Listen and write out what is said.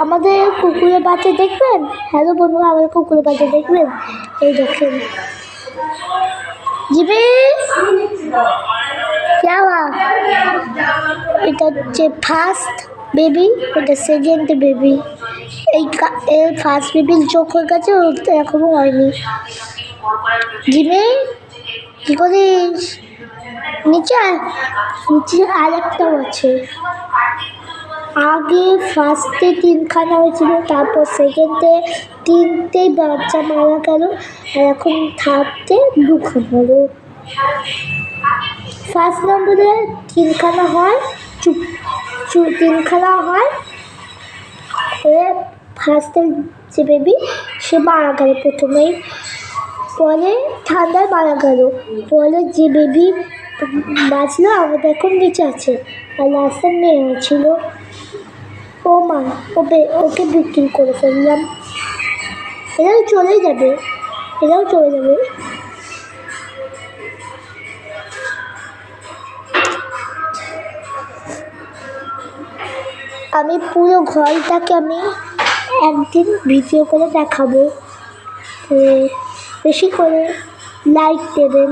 আমাদের কুকুরের বাচ্চা দেখবেন। হ্যালো বন্ধুরা, আমাদের কুকুরের বাচ্চা দেখবেন। এই দেখেন জিবে এটা হচ্ছে ফার্স্ট বেবি, এটা সেকেন্ড বেবি। এর ফার্স্ট বেবির চোখ হয়ে গেছে, এখনো হয়নি। জিমে কি করিস? নিচে নিচে আর একটাও আছে। আগে ফার্স্টে 3খানা হয়েছিল, তারপর সেকেন্ডে 3টেই বাচ্চা মারা গেল, আর এখন থার্ডে 2খানা হলো। ফার্স্ট নম্বরে 3খানা হয়, 3খানা হয়। ফার্স্টের যে বেবি সে মারা গেল প্রথমেই, পরে ঠান্ডায় মারা গেল। পরে যে বেবি বাঁচলো আমাদের এখন নিচে আছে, আর লাস্টের মেয়ে ছিল। ও মা, ওকে বিক্রি করে ফেললাম। এরাও চলে যাবে। আমি পুরো ঘরটাকে আমি একদিন ভিডিও করে দেখাবো। বেশি করে লাইক দেবেন।